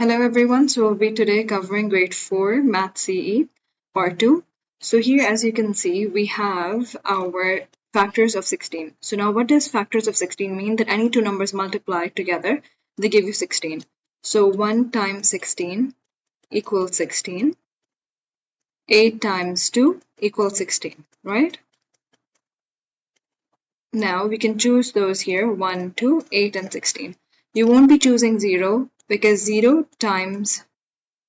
Hello everyone, so we'll be today covering grade 4 Math CE part 2. So here as you can see we have our factors of 16. So now what does factors of 16 mean? That any two numbers multiplied together they give you 16. So 1 times 16 equals 16. 8 times 2 equals 16, right? Now we can choose those here 1, 2, 8 and 16. You won't be choosing 0 because 0 times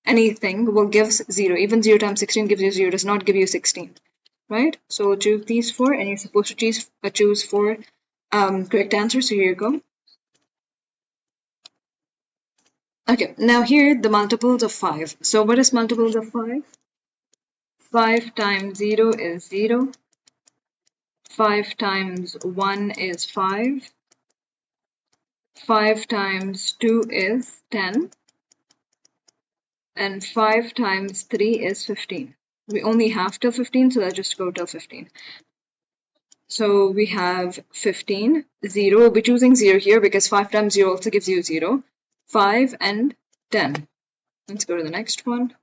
anything will give 0. Even 0 times 16 gives you 0, does not give you 16, right? So choose these four and you're supposed to choose four correct answers. So here you go. Okay, now here the multiples of 5. So what is multiples of 5? 5 times 0 is 0. 5 times 1 is 5. 5 times 2 is 10. And 5 times 3 is 15. We only have till 15, so let's just go till 15. So we have 15, 0. We'll be choosing 0 here because 5 times 0 also gives you 0. 5 and 10. Let's go to the next one.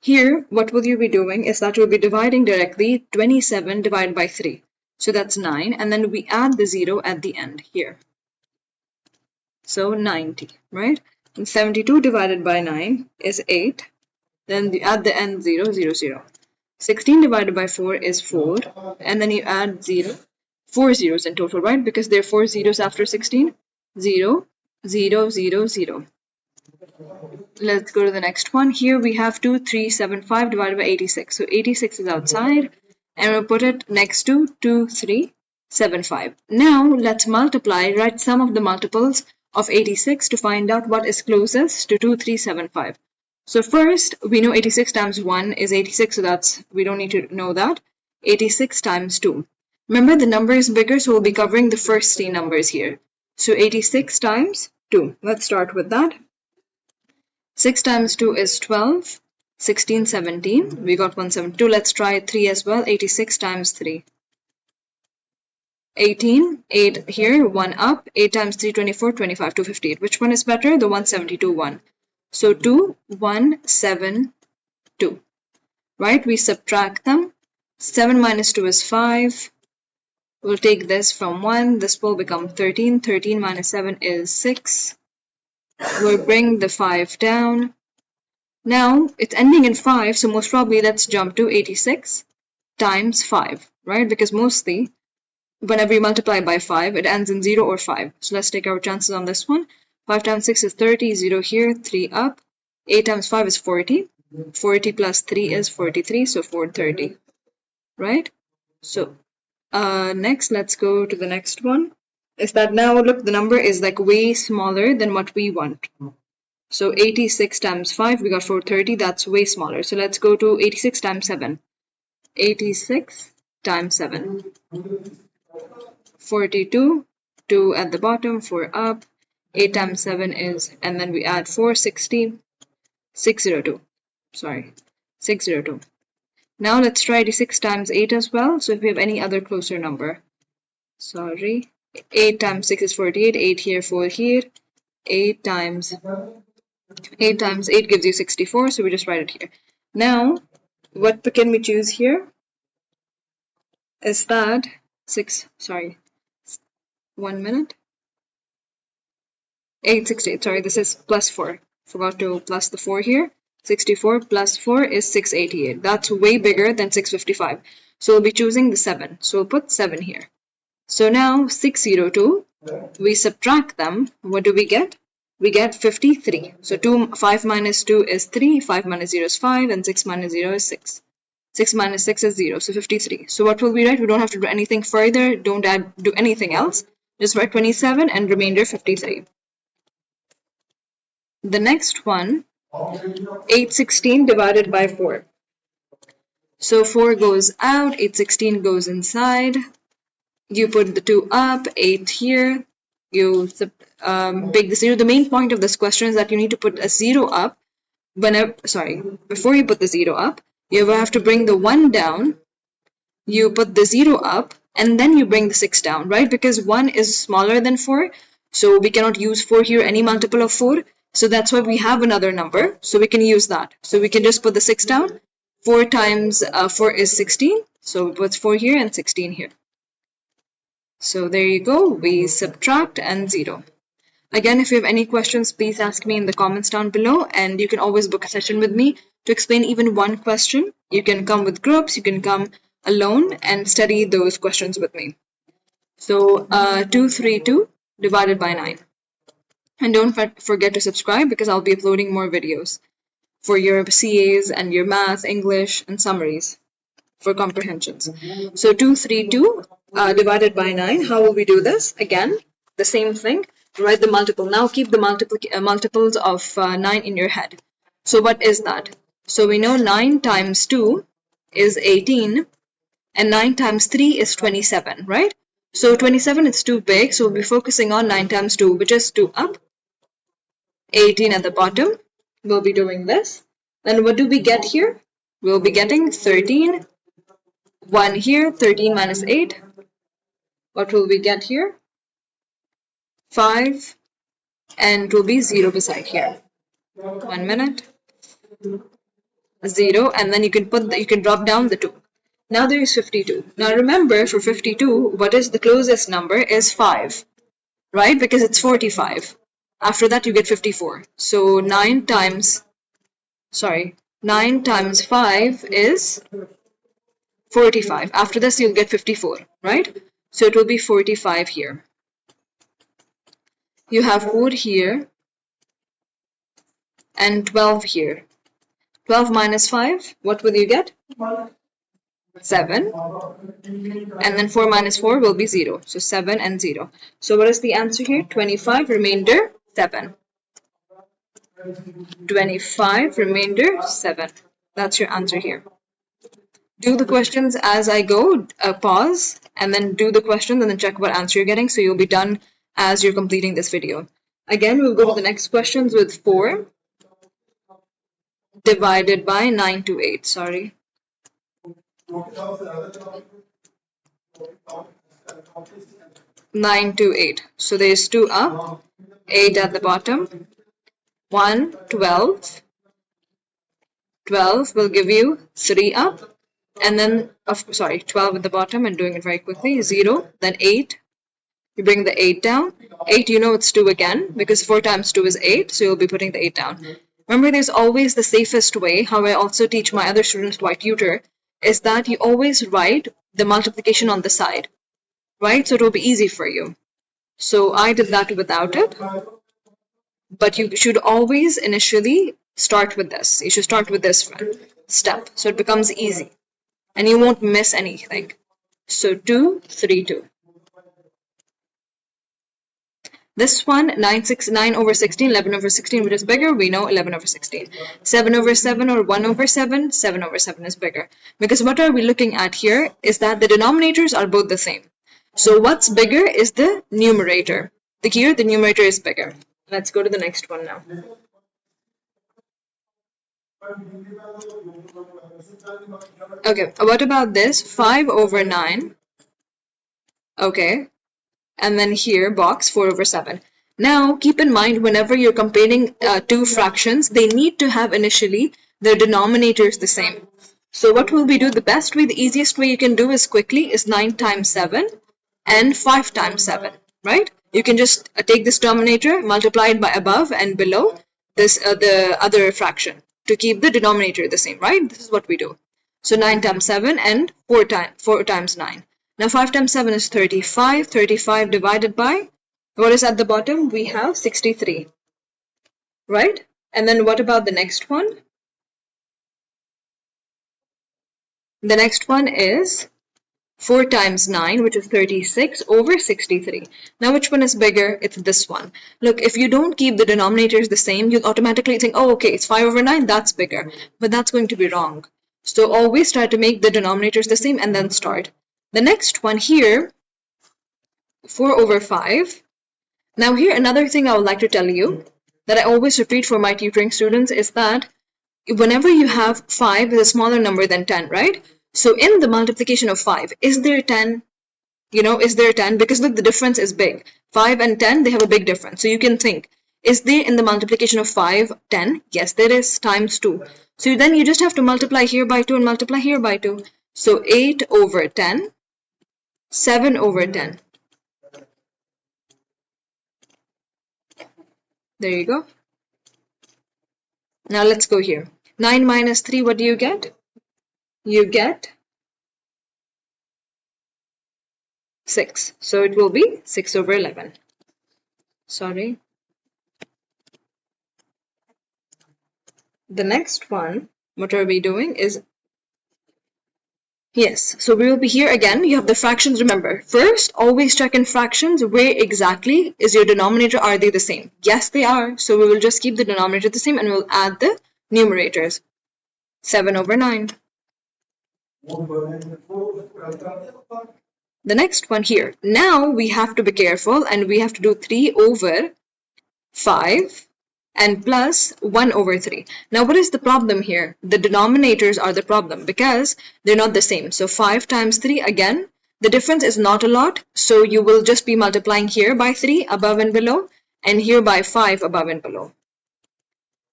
Here, what will you be doing is that you'll be dividing directly 27 divided by 3. So that's 9. And then we add the 0 at the end here. So 90, right? And 72 divided by 9 is 8. Then at the end 0, 0, 0. 16 divided by 4 is 4, and then you add 0, 4 zeros in total, right? Because there are 4 zeros after 16. 0, 0, 0, 0. Let's go to the next one. Here we have 2375 divided by 86. So 86 is outside, and we'll put it next to 2375. Now let's multiply, write some of the multiples of 86 to find out what is closest to 2375. So first, we know 86 times 1 is 86, so we don't need to know that. 86 times 2. Remember, the number is bigger, so we'll be covering the first three numbers here. So 86 times 2. Let's start with that. 6 times 2 is 12. 16, 17. We got 172. Let's try 3 as well. 86 times 3. 18, 8 here, 1 up. 8 times 3, 24, 25, 258. Which one is better? The 172 one. So 2, 1, 7, 2, right? We subtract them. 7 minus 2 is 5. We'll take this from 1. This will become 13. 13 minus 7 is 6. We'll bring the 5 down. Now, it's ending in 5, so most probably let's jump to 86 times 5, right? Because mostly, whenever you multiply by 5, it ends in 0 or 5. So let's take our chances on this one. 5 times 6 is 30, 0 here, 3 up. 8 times 5 is 40. 40 plus 3 is 43, so 430, right? So next, let's go to the next one. Is that now, look, the number is like way smaller than what we want. So 86 times 5, we got 430, that's way smaller. So let's go to 86 times 7. 86 times 7. 42, 2 at the bottom, 4 up. 8 times 7 is, and then we add 4, 60, 602. Sorry, 602. Now let's try 86 times 8 as well. So if we have any other closer number. Sorry. 8 times 6 is 48. 8 here, 4 here. 8 times 8 gives you 64. So we just write it here. Now, what can we choose here? Is that 1 minute. 868. Sorry, this is plus 4. Forgot to plus the 4 here. 64 plus 4 is 688. That's way bigger than 655. So we'll be choosing the 7. So we'll put 7 here. So now 602, we subtract them. What do we get? We get 53. So 5 minus 2 is 3, 5 minus 0 is 5, and 6 minus 0 is 6. 6 minus 6 is 0, so 53. So what will we write? We don't have to do anything further. Don't do anything else. Just write 27 and remainder 53. The next one, 816 divided by 4. So 4 goes out, 816 goes inside. You put the 2 up, 8 here. You bake the 0. The main point of this question is that you need to put a 0 up. Before you put the 0 up, you have to bring the 1 down. You put the 0 up, and then you bring the 6 down, right? Because 1 is smaller than 4, so we cannot use 4 here, any multiple of 4. So that's why we have another number, so we can use that. So we can just put the 6 down. 4 times 4 is 16, so we put 4 here and 16 here. So there you go, we subtract and 0. Again, if you have any questions, please ask me in the comments down below, and you can always book a session with me to explain even one question. You can come with groups, you can come alone and study those questions with me. So 232 divided by 9. And don't forget to subscribe because I'll be uploading more videos for your CAs and your math, English, and summaries for comprehensions. So 232 divided by 9. How will we do this? Again, the same thing. Write the multiple. Now keep the multiples of 9 in your head. So what is that? So we know 9 times 2 is 18 and 9 times 3 is 27, right? So 27 is too big, so we'll be focusing on 9 times 2, which is 2 up, 18 at the bottom. We'll be doing this. Then what do we get here? We'll be getting 13, 1 here, 13 minus 8. What will we get here? 5, and it will be 0 beside here. 1 minute. 0, and then you can drop down the 2. Now there is 52. Now remember, for 52, what is the closest number is 5, right? Because it's 45. After that, you get 54. So 9 times 5 is 45. After this, you'll get 54, right? So it will be 45 here. You have 4 here and 12 here. 12 minus 5, what will you get? 7. And then 4 minus 4 will be 0. So 7 and 0. So what is the answer here? 25, remainder 7. 25, remainder 7. That's your answer here. Do the questions as I go, pause, and then do the questions and then check what answer you're getting, so you'll be done as you're completing this video. Again, we'll go to the next questions with 4 divided by 9 to 8, sorry. 9 to 8. So there's 2 up, 8 at the bottom, 1, 12. 12 will give you 3 up, and then, 12 at the bottom, and doing it very quickly, 0, then 8. You bring the 8 down. 8, you know it's 2 again, because 4 times 2 is 8, so you'll be putting the 8 down. Remember, there's always the safest way, how I also teach my other students who I tutor, is that you always write the multiplication on the side, right? So it will be easy for you. So I did that without it, but you should always initially start with this. You should start with this step, so it becomes easy, and you won't miss anything. So 2, 3, 2. This one, 9 over 16, 11 over 16, which is bigger, we know 11 over 16. 7 over 7 or 1 over 7, 7 over 7 is bigger. Because what are we looking at here is that the denominators are both the same. So what's bigger is the numerator. Here, the numerator is bigger. Let's go to the next one now. Okay, what about this? 5 over 9. Okay. And then here, box 4 over 7. Now, keep in mind, whenever you're comparing two fractions, they need to have initially their denominators the same. So what will we do? The best way, the easiest way you can do is quickly is 9 times 7 and 5 times 7, right? You can just take this denominator, multiply it by above and below this the other fraction to keep the denominator the same, right? This is what we do. So 9 times 7 and 4 times 9. Now 5 times 7 is 35. 35 divided by, what is at the bottom? We have 63, right? And then what about the next one? The next one is 4 times 9, which is 36 over 63. Now which one is bigger? It's this one. Look, if you don't keep the denominators the same, you'll automatically think, oh, okay, it's 5 over 9, that's bigger. But that's going to be wrong. So always try to make the denominators the same and then start. The next one here, 4 over 5. Now here, another thing I would like to tell you that I always repeat for my tutoring students is that whenever you have 5 is a smaller number than 10, right? So in the multiplication of 5, is there 10? You know, is there 10? Because look, the difference is big. 5 and 10, they have a big difference. So you can think, Is there in the multiplication of 5, 10? Yes, there is, times 2. So then you just have to multiply here by 2 and multiply here by 2. So 8 over 10, 7 over 10. There you go. Now let's go here. 9 minus 3, what do you get? You get 6. So it will be 6 over 11. Sorry. The next one, what are we doing is, yes, so we will be here again. You have the fractions, remember. First, always check in fractions where exactly is your denominator, are they the same? Yes, they are. So we will just keep the denominator the same and we'll add the numerators. 7 over 9. The next one here. Now we have to be careful and we have to do 3 over 5 and plus 1 over 3. Now what is the problem here? The denominators are the problem because they're not the same. So 5 times 3, again, the difference is not a lot. So you will just be multiplying here by 3 above and below and here by 5 above and below.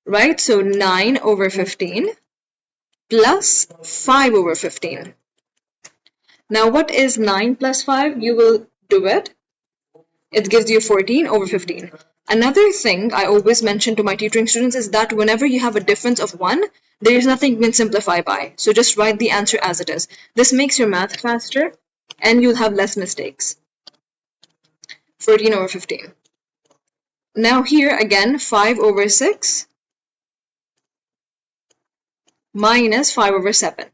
Right? So 9 over 15 plus 5 over 15. Now what is 9 plus 5? You will do it. It gives you 14 over 15. Another thing I always mention to my tutoring students is that whenever you have a difference of 1, there is nothing you can simplify by. So just write the answer as it is. This makes your math faster and you'll have less mistakes. 14 over 15. Now here again, 5 over 6 minus 5 over 7.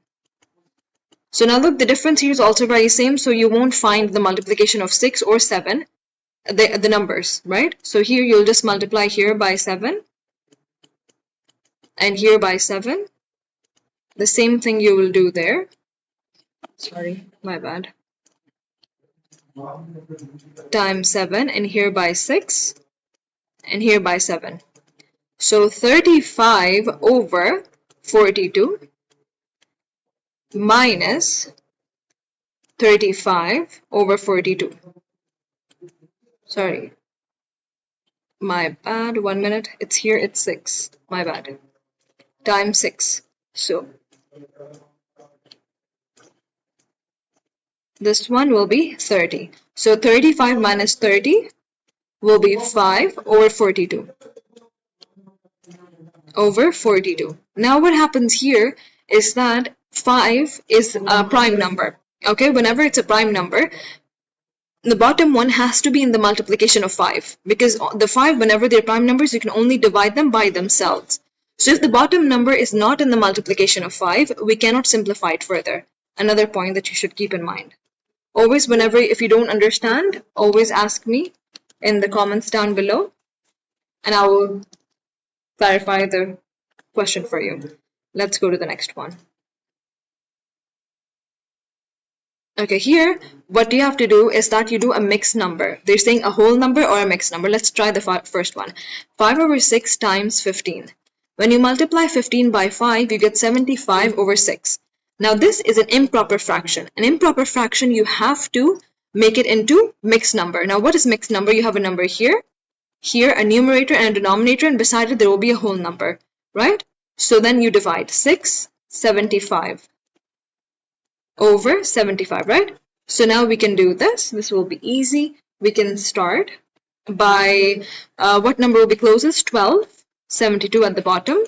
So now look, the difference here is also very same, so you won't find the multiplication of 6 or 7. The numbers, right? So here you'll just multiply here by 7 and here by 7. The same thing you will do there. Sorry, my bad. Times 7 and here by 6 and here by 7. So 35 over 42 minus 35 over 42. Sorry, my bad, 1 minute, it's here, it's 6, my bad, times 6. So this one will be 30. So 35 minus 30 will be 5 over 42. Over 42. Now what happens here is that 5 is a prime number. Okay, whenever it's a prime number, the bottom one has to be in the multiplication of 5 because the 5, whenever they're prime numbers, you can only divide them by themselves. So if the bottom number is not in the multiplication of 5, we cannot simplify it further. Another point that you should keep in mind. Always, whenever, if you don't understand, always ask me in the comments down below and I will clarify the question for you. Let's go to the next one. Okay, here, what you have to do is that you do a mixed number. They're saying a whole number or a mixed number. Let's try the first one. 5 over 6 times 15. When you multiply 15 by 5, you get 75 over 6. Now, this is an improper fraction. An improper fraction, you have to make it into mixed number. Now, what is mixed number? You have a number here, a numerator and a denominator, and beside it, there will be a whole number, right? So then you divide 6, 75. Over 75, right? So now we can do this. This will be easy. We can start by what number will be closest? 12, 72 at the bottom.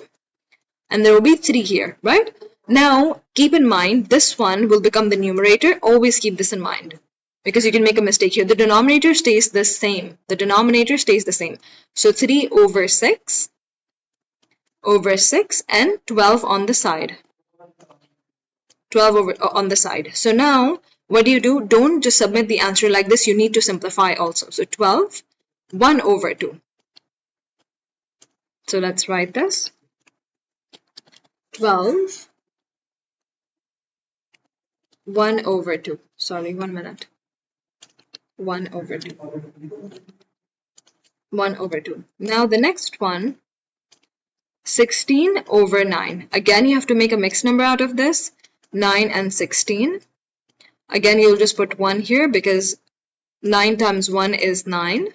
And there will be 3 here, right? Now, keep in mind, this one will become the numerator. Always keep this in mind because you can make a mistake here. The denominator stays the same. The denominator stays the same. So 3 over 6 and 12 on the side. 12 over on the side. So now, what do? Don't just submit the answer like this. You need to simplify also. So 12, 1 over 2. So let's write this. 12, 1 over 2. Sorry, 1 minute. 1 over 2. 1 over 2. Now the next one, 16 over 9. Again, you have to make a mixed number out of this. 9 and 16. Again, you'll just put 1 here because 9 times 1 is 9.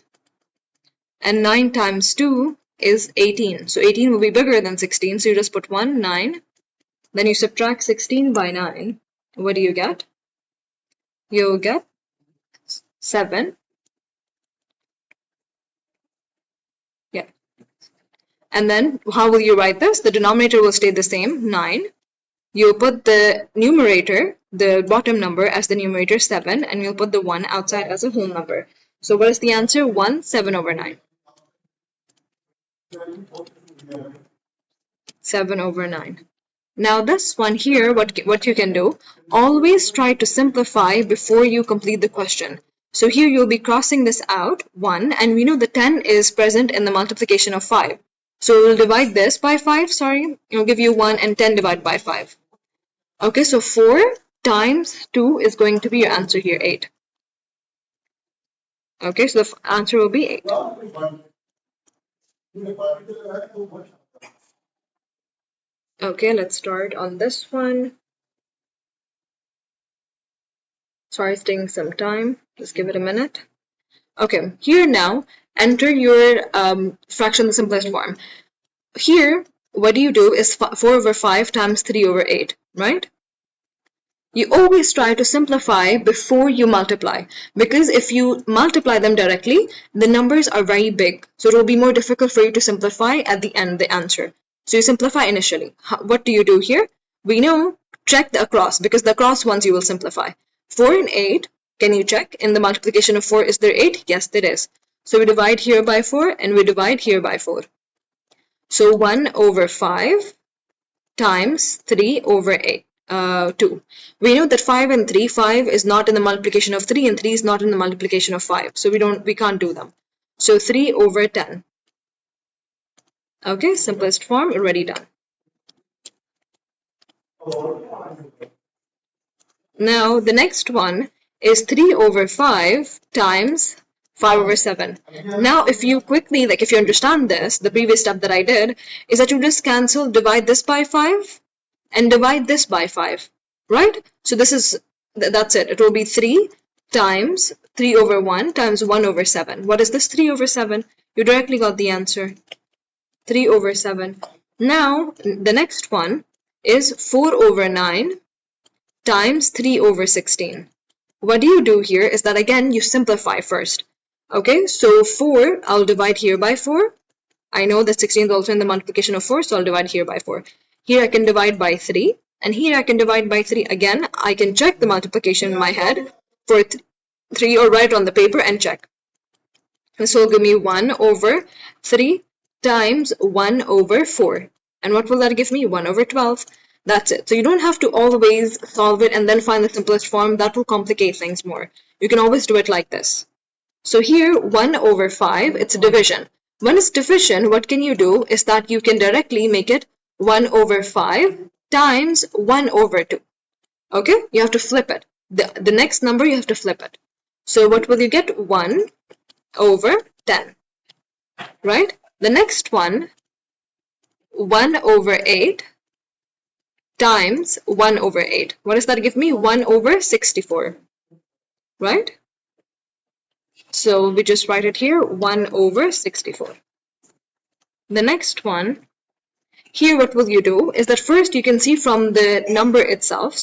And 9 times 2 is 18. So 18 will be bigger than 16. So you just put 1, 9. Then you subtract 16 by 9. What do you get? You'll get 7. Yeah. And then how will you write this? The denominator will stay the same, 9. You'll put the numerator, the bottom number, as the numerator 7, and you'll put the 1 outside as a whole number. So what is the answer? 1, 7 over 9. 7 over 9. Now this one here, what you can do, always try to simplify before you complete the question. So here you'll be crossing this out, 1, and we know the 10 is present in the multiplication of 5. So we'll divide this by 5, it'll give you 1 and 10 divided by 5. Okay, so 4 times 2 is going to be your answer here, 8. Okay, so the answer will be 8. Okay, let's start on this one. Sorry, it's taking some time. Just give it a minute. Okay, here now, enter your fraction in the simplest form. Here, what do you do is 4 over 5 times 3 over 8, right? You always try to simplify before you multiply, because if you multiply them directly, the numbers are very big. So it will be more difficult for you to simplify at the end, the answer. So you simplify initially. What do you do here? We know, check the across, because the across ones you will simplify. 4 and 8, can you check? In the multiplication of 4, is there 8? Yes, there is. So we divide here by 4 and we divide here by 4. So 1 over 5 times 3 over 8. 2. We know that 5 and 3, 5 is not in the multiplication of 3 and 3 is not in the multiplication of 5. So we can't do them. So 3 over 10. Okay, simplest form, already done. Now the next one is 3 over 5 times 5 over 7. Now if you quickly, if you understand this, the previous step that I did is that you just cancel, divide this by 5 and divide this by 5, right? So that's it. It will be 3 times 3 over 1 times 1 over 7. What is this? 3 over 7. You directly got the answer. 3 over 7. Now, the next one is 4 over 9 times 3 over 16. What do you do here is that, again, you simplify first. Okay, so 4, I'll divide here by 4. I know that 16 is also in the multiplication of 4, so I'll divide here by 4. Here I can divide by 3, and here I can divide by 3. Again, I can check the multiplication in my head for 3 or write on the paper and check. This will give me 1 over 3 times 1 over 4. And what will that give me? 1 over 12. That's it. So you don't have to always solve it and then find the simplest form. That will complicate things more. You can always do it like this. So here, 1 over 5, it's division. When it's division, what can you do is that you can directly make it 1 over 5 times 1 over 2. Okay? You have to flip it. The next number, you have to flip it. So what will you get? 1 over 10. Right? The next one, 1 over 8 times 1 over 8. What does that give me? 1 over 64. Right? So we just write it here, 1 over 64. The next one, here what will you do is that first you can see from the number itself,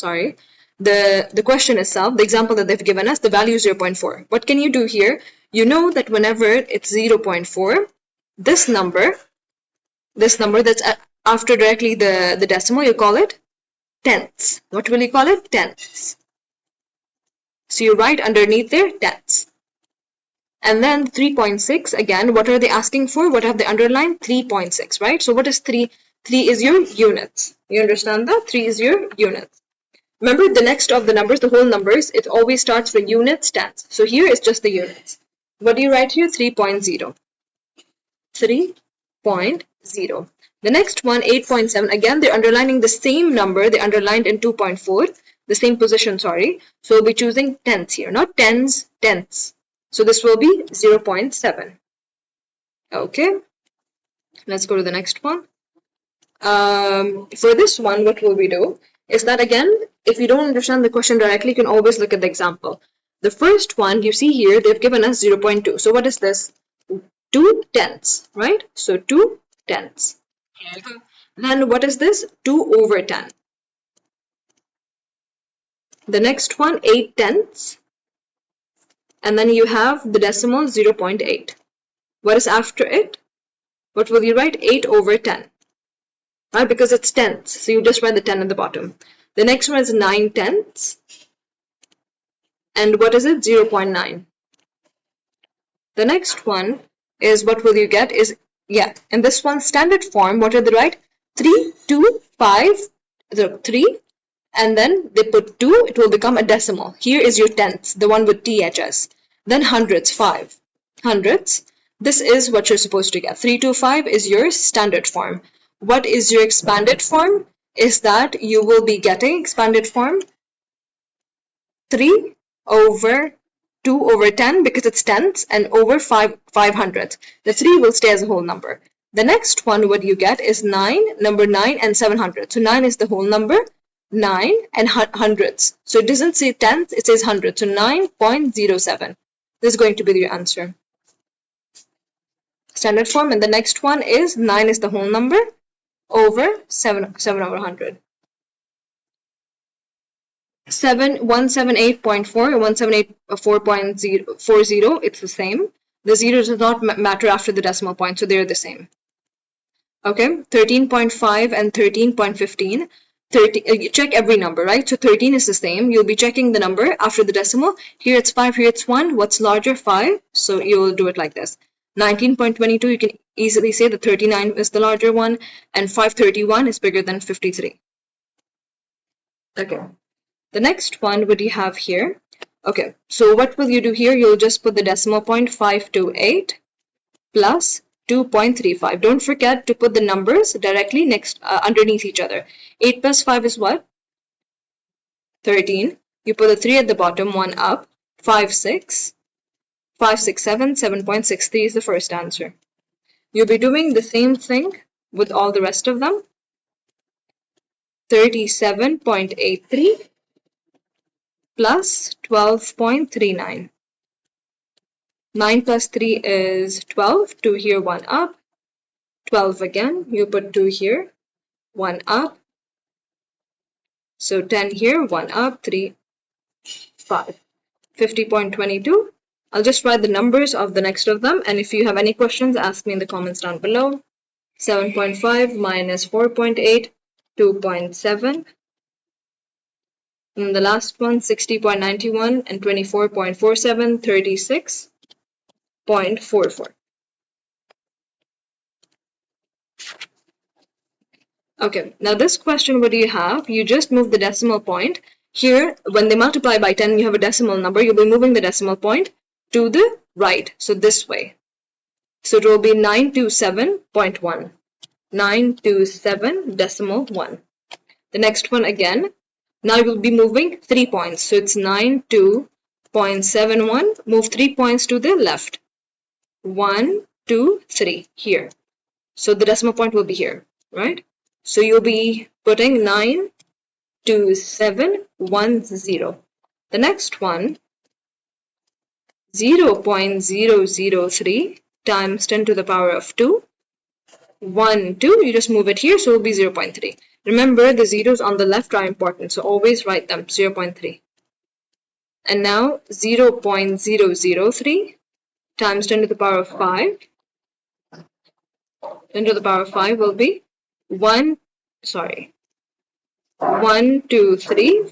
the question itself, the example that they've given us, the value is 0.4. What can you do here? You know that whenever it's 0.4, this number that's after directly the decimal, you call it tenths. What will you call it? Tenths. So you write underneath there, tenths. And then 3.6, again, what are they asking for? What have they underlined? 3.6, right? So what is 3? 3 is your units. You understand that? 3 is your units. Remember, the next of the numbers, the whole numbers, it always starts with units, tenths. So here it's just the units. What do you write here? 3.0. 3.0. The next one, 8.7, again, they're underlining the same number. They underlined in 2.4, the same position, sorry. So we'll be choosing tenths here, not tens, tenths. So this will be 0.7. Okay, let's go to the next one. For this one, what will we do is that, again, if you don't understand the question directly, you can always look at the example. The first one you see here, they've given us 0.2. So what is this? 2/10, right? So 2/10. Then what is this? 2/10. The next one, 8/10. And then you have the decimal 0.8. What is after it? What will you write? 8/10. Right? Because it's tenths. So you just write the 10 at the bottom. The next one is 9/10. And what is it? 0.9. The next one is, what will you get is, yeah, in this one, standard form, what did they write? 3, 2, 5, 3, and then they put 2, it will become a decimal. Here is your tenths, the one with THS. Then hundreds, 5. Hundreds, this is what you're supposed to get. 325 is your standard form. What is your expanded form? Is that you will be getting expanded form 3/2/10 because it's tenths, and over 500. The 3 will stay as a whole number. The next one, what you get is 9, number 9 and 700. So 9 is the whole number, 9 and hundreds. So it doesn't say tenths, it says hundreds. So 9.07. This is going to be your answer. Standard form. And the next one is 9 is the whole number over 7/100. 178.4 and 178.4.040, it's the same. The zero does not matter after the decimal point, so they're the same. Okay, 13.5 and 13.15. You check every number, right? So 13 is the same. You'll be checking the number after the decimal. Here it's 5, here it's 1. What's larger? 5. So you'll do it like this. 19.22, you can easily say that 39 is the larger one, and 531 is bigger than 53. Okay. The next one, what do you have here? Okay, so what will you do here? You'll just put the decimal point 528 plus 2.35. Don't forget to put the numbers directly next underneath each other. 8 plus 5 is what? 13. You put the 3 at the bottom, 1 up. 5, 6. 5, 6, 7. 7.63 is the first answer. You'll be doing the same thing with all the rest of them. 37.83 plus 12.39. 9 plus 3 is 12. 2 here, 1 up. 12 again. You put 2 here, 1 up. So 10 here, 1 up, 3, 5. 50.22. I'll just write the numbers of the next of them, and if you have any questions, ask me in the comments down below. 7.5 minus 4.8, 2.7. And the last one, 60.91 and 24.47, 36.44. Okay, now this question, what do you have? You just move the decimal point. Here, when they multiply by 10, you have a decimal number. You'll be moving the decimal point to the right, so this way. So it will be 927.1. 927.1. The next one again. Now you will be moving 3 points. So it's 92.71. Move 3 points to the left. 1, 2, 3 here. So the decimal point will be here, right? So you'll be putting 92710. The next one, 0.003 times 10 to the power of 2. 1, 2, you just move it here, so it will be 0.3. Remember, the zeros on the left are important, so always write them, 0.3. And now 0.003 times 10 to the power of 5. 10 to the power of 5 will be 1, 2, 3,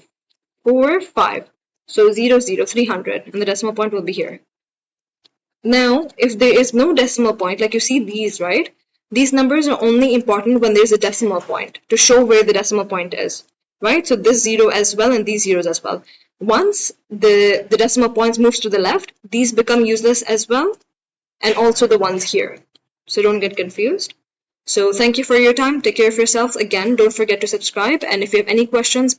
4, 5. So 0, 0, 300, and the decimal point will be here. Now, if there is no decimal point, like you see these, right? These numbers are only important when there's a decimal point to show where the decimal point is, right? So this 0 as well and these zeros as well. Once the decimal points moves to the left, these become useless as well, and also the ones here. So don't get confused. So thank you for your time. Take care of yourselves. Again, don't forget to subscribe. And if you have any questions,